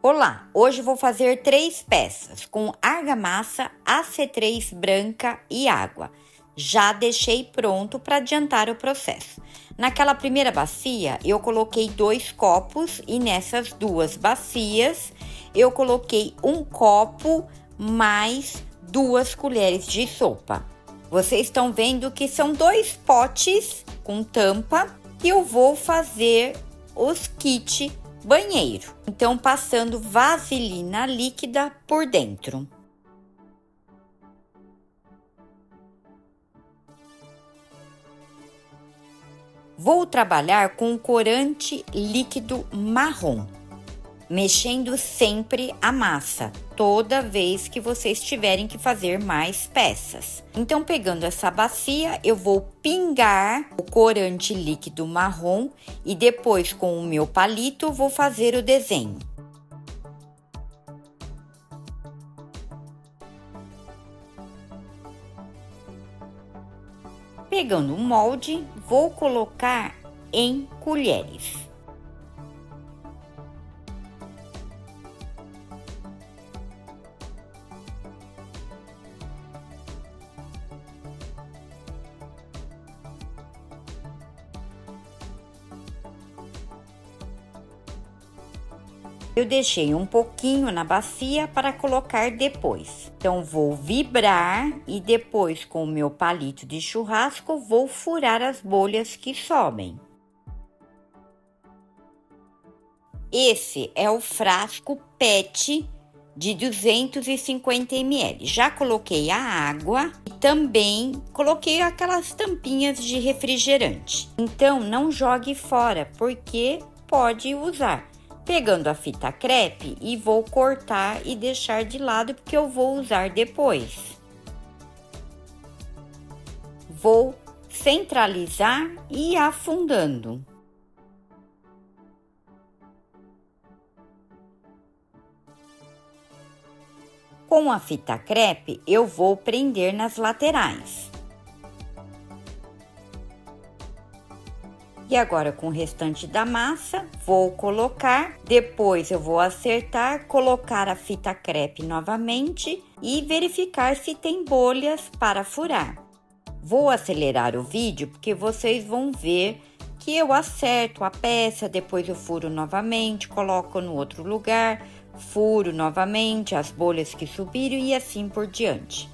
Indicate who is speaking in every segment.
Speaker 1: Olá, hoje vou fazer 3 peças com argamassa, AC3 branca e água. Já deixei pronto para adiantar o processo. Naquela primeira bacia, eu coloquei 2 copos e nessas 2 bacias, eu coloquei 1 copo mais 2 colheres de sopa. Vocês estão vendo que são 2 potes com tampa que eu vou fazer os kits banheiro. Então, passando vaselina líquida por dentro. Vou trabalhar com corante líquido marrom, mexendo sempre a massa, toda vez que vocês tiverem que fazer mais peças. Então, pegando essa bacia, eu vou pingar o corante líquido marrom e depois, com o meu palito, vou fazer o desenho. Pegando um molde, vou colocar em colheres. Eu deixei um pouquinho na bacia para colocar depois. Então, vou vibrar e depois, com o meu palito de churrasco, vou furar as bolhas que sobem. Esse é o frasco PET de 250 ml. Já coloquei a água e também coloquei aquelas tampinhas de refrigerante. Então, não jogue fora, porque pode usar. Pegando a fita crepe e vou cortar e deixar de lado porque eu vou usar depois. Vou centralizar e afundando. Com a fita crepe, eu vou prender nas laterais. E agora, com o restante da massa, vou colocar, depois eu vou acertar, colocar a fita crepe novamente e verificar se tem bolhas para furar. Vou acelerar o vídeo porque vocês vão ver que eu acerto a peça, depois eu furo novamente, coloco no outro lugar, furo novamente as bolhas que subiram e assim por diante.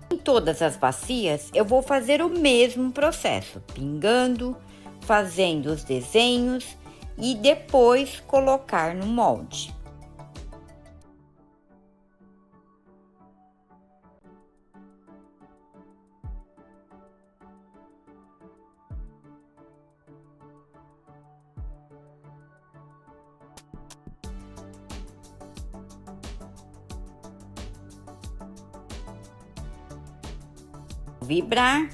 Speaker 1: Em todas as bacias, eu vou fazer o mesmo processo, pingando, fazendo os desenhos e depois colocar no molde. Vibrar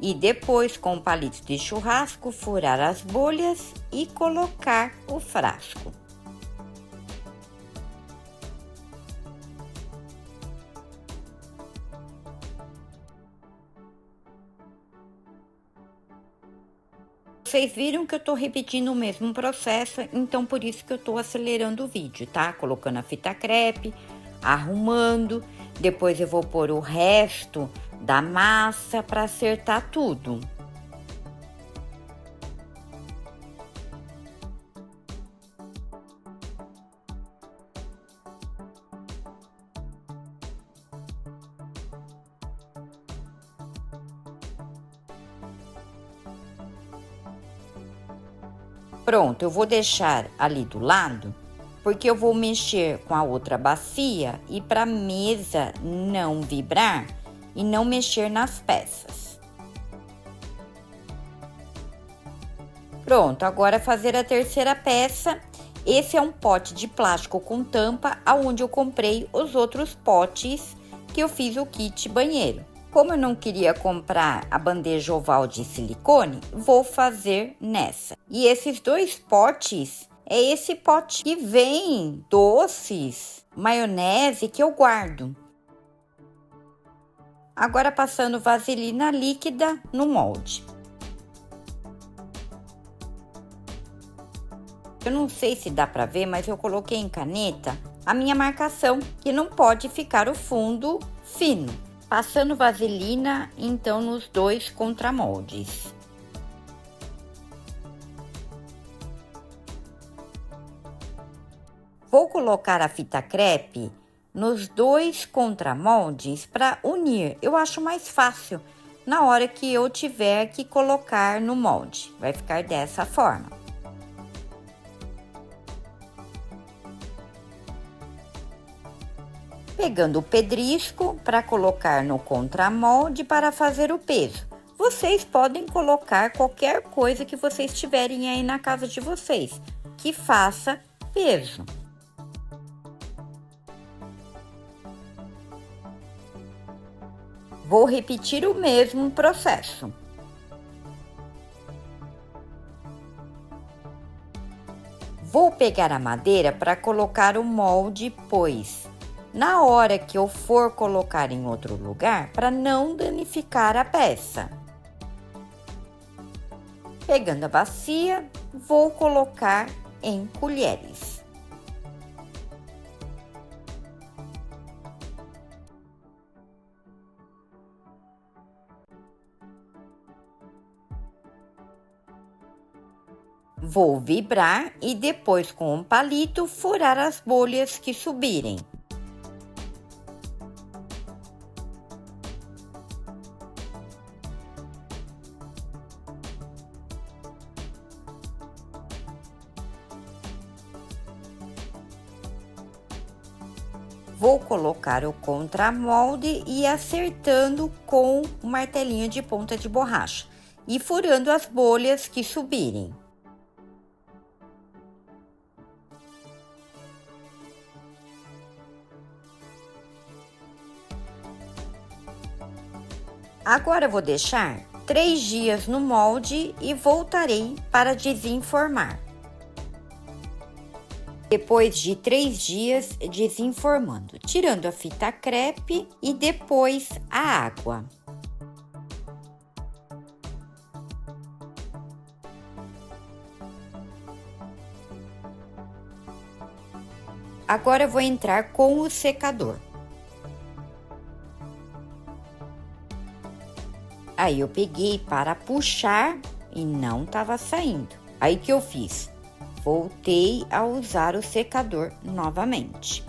Speaker 1: e depois, com o palito de churrasco, furar as bolhas e colocar o frasco. Vocês viram que eu tô repetindo o mesmo processo, então por isso que eu tô acelerando o vídeo, tá? Colocando a fita crepe, arrumando, depois eu vou pôr o resto da massa para acertar tudo. Pronto, eu vou deixar ali do lado, porque eu vou mexer com a outra bacia e para a mesa não vibrar e não mexer nas peças. Pronto, agora fazer a terceira peça. Esse é um pote de plástico com tampa, aonde eu comprei os outros potes que eu fiz o kit banheiro. Como eu não queria comprar a bandeja oval de silicone, vou fazer nessa. E esses 2 potes é esse pote que vem doces, maionese que eu guardo. Agora passando vaselina líquida no molde. Eu não sei se dá para ver, mas eu coloquei em caneta a minha marcação, que não pode ficar o fundo fino. Passando vaselina, então, nos dois contramoldes. Vou colocar a fita crepe nos dois contramoldes para unir. Eu acho mais fácil na hora que eu tiver que colocar no molde. Vai ficar dessa forma. Pegando o pedrisco para colocar no contramolde para fazer o peso. Vocês podem colocar qualquer coisa que vocês tiverem aí na casa de vocês, que faça peso. Vou repetir o mesmo processo. Vou pegar a madeira para colocar o molde, pois na hora que eu for colocar em outro lugar, para não danificar a peça. Pegando a bacia, vou colocar em colheres. Vou vibrar e depois com um palito furar as bolhas que subirem. Vou colocar o contramolde e acertando com o martelinho de ponta de borracha e furando as bolhas que subirem. Agora vou deixar 3 dias no molde e voltarei para desenformar. Depois de 3 dias desenformando, tirando a fita crepe e depois a água. Agora eu vou entrar com o secador. Aí eu peguei para puxar e não estava saindo. Aí que eu fiz? Voltei a usar o secador novamente.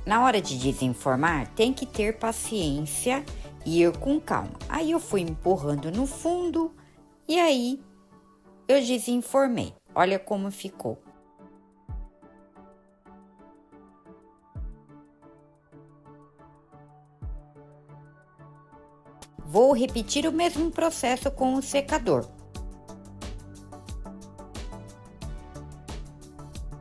Speaker 1: Na hora de desenformar, tem que ter paciência e ir com calma. Aí eu fui empurrando no fundo e aí eu desenformei. Olha como ficou. Vou repetir o mesmo processo com o secador.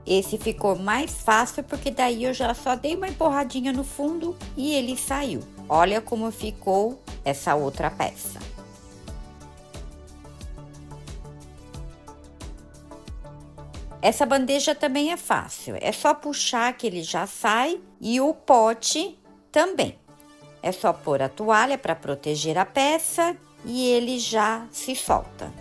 Speaker 1: Esse ficou mais fácil porque daí eu já só dei uma empurradinha no fundo e ele saiu. Olha como ficou essa outra peça. Essa bandeja também é fácil, é só puxar que ele já sai e o pote também. É só pôr a toalha para proteger a peça e ele já se solta.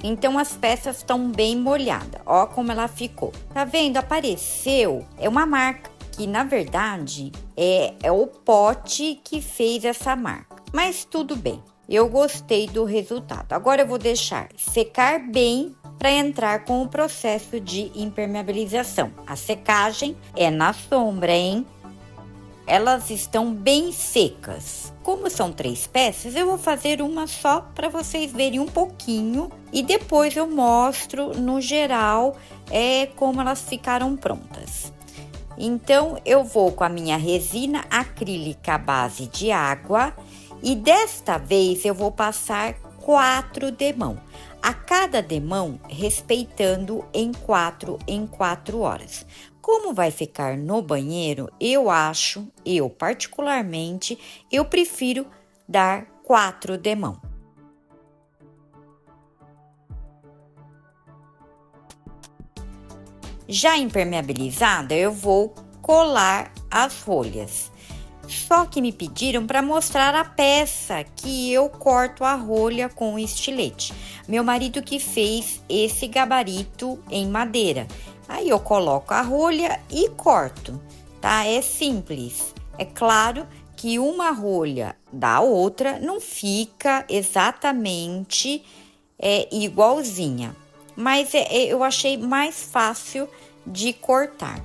Speaker 1: Então as peças estão bem molhadas, ó como ela ficou. Tá vendo? Apareceu, é uma marca que na verdade é o pote que fez essa marca. Mas tudo bem, eu gostei do resultado. Agora eu vou deixar secar bem para entrar com o processo de impermeabilização. A secagem é na sombra, hein? Elas estão bem secas. Como são 3 peças, eu vou fazer uma só para vocês verem um pouquinho e depois eu mostro no geral como elas ficaram prontas. Então, eu vou com a minha resina acrílica à base de água e desta vez eu vou passar 4 demão. A cada demão respeitando em 4 horas. Como vai ficar no banheiro, eu particularmente, eu prefiro dar 4 demão. Já impermeabilizada, eu vou colar as rolhas. Só que me pediram para mostrar a peça que eu corto a rolha com o estilete. Meu marido que fez esse gabarito em madeira. Aí eu coloco a rolha e corto, tá? É simples. É claro que uma rolha da outra não fica exatamente igualzinha, mas eu achei mais fácil de cortar.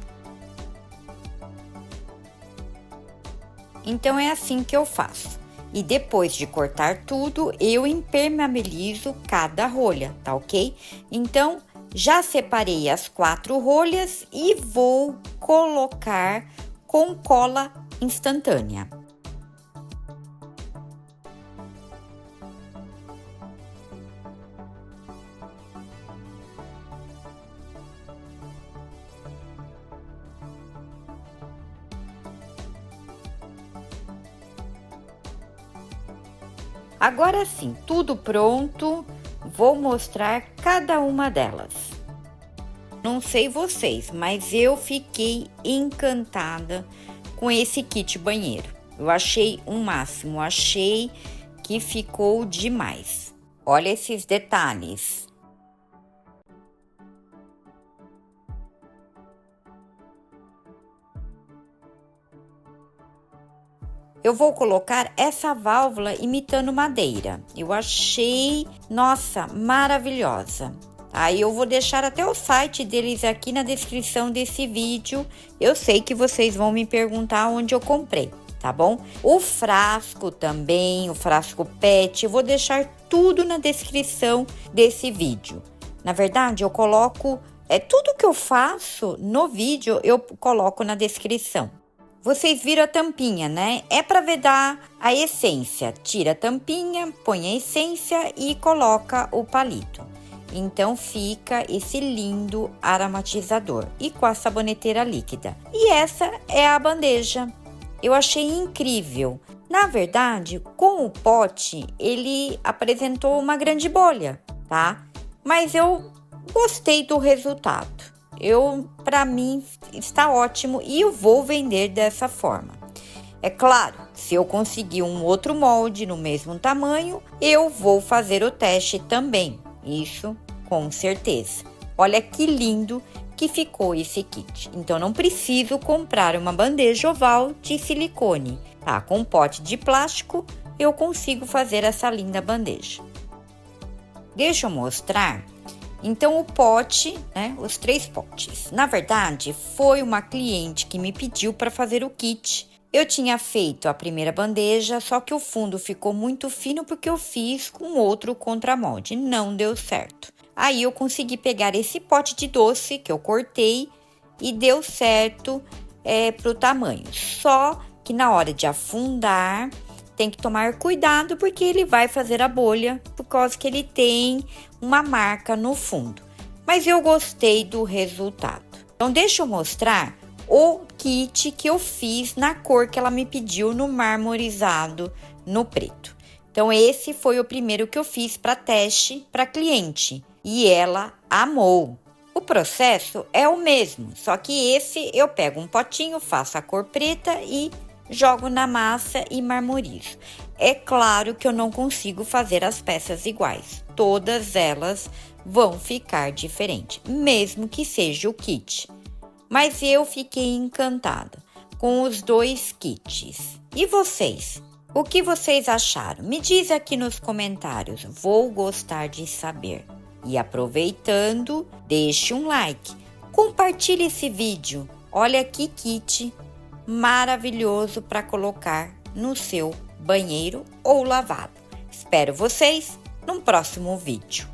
Speaker 1: Então é assim que eu faço. E depois de cortar tudo, eu impermeabilizo cada rolha, tá ok? Então, já separei as 4 rolhas e vou colocar com cola instantânea. Agora sim, tudo pronto, vou mostrar cada uma delas. Não sei vocês, mas eu fiquei encantada com esse kit banheiro. Eu achei um máximo, achei que ficou demais. Olha esses detalhes. Eu vou colocar essa válvula imitando madeira. Eu achei, nossa, maravilhosa. Aí eu vou deixar até o site deles aqui na descrição desse vídeo. Eu sei que vocês vão me perguntar onde eu comprei, tá bom? O frasco também, o frasco PET, eu vou deixar tudo na descrição desse vídeo. Na verdade, eu coloco tudo que eu faço no vídeo, eu coloco na descrição. Vocês viram a tampinha, né? É para vedar a essência. Tira a tampinha, põe a essência e coloca o palito. Então fica esse lindo aromatizador e com a saboneteira líquida. E essa é a bandeja. Eu achei incrível. Na verdade, com o pote, ele apresentou uma grande bolha, tá? Mas eu gostei do resultado. Para mim, está ótimo e eu vou vender dessa forma. É claro, se eu conseguir um outro molde no mesmo tamanho, eu vou fazer o teste também. Isso, com certeza. Olha que lindo que ficou esse kit. Então, não preciso comprar uma bandeja oval de silicone, tá? Com um pote de plástico, eu consigo fazer essa linda bandeja. Deixa eu mostrar. Então, o pote, né, os 3 potes. Na verdade, foi uma cliente que me pediu para fazer o kit. Eu tinha feito a primeira bandeja, só que o fundo ficou muito fino porque eu fiz com outro contramolde. Não deu certo. Aí, eu consegui pegar esse pote de doce que eu cortei e deu certo pro tamanho. Só que na hora de afundar, tem que tomar cuidado porque ele vai fazer a bolha, por causa que ele tem uma marca no fundo. Mas eu gostei do resultado. Então, deixa eu mostrar o kit que eu fiz na cor que ela me pediu, no marmorizado, no preto. Então, esse foi o primeiro que eu fiz para teste para cliente e ela amou. O processo é o mesmo, só que esse eu pego um potinho, faço a cor preta e jogo na massa e marmorizo. É claro que eu não consigo fazer as peças iguais. Todas elas vão ficar diferentes, mesmo que seja o kit. Mas eu fiquei encantada com os 2 kits. E vocês? O que vocês acharam? Me diz aqui nos comentários. Vou gostar de saber. E aproveitando, deixe um like. Compartilhe esse vídeo. Olha que kit maravilhoso para colocar no seu banheiro ou lavabo. Espero vocês no próximo vídeo.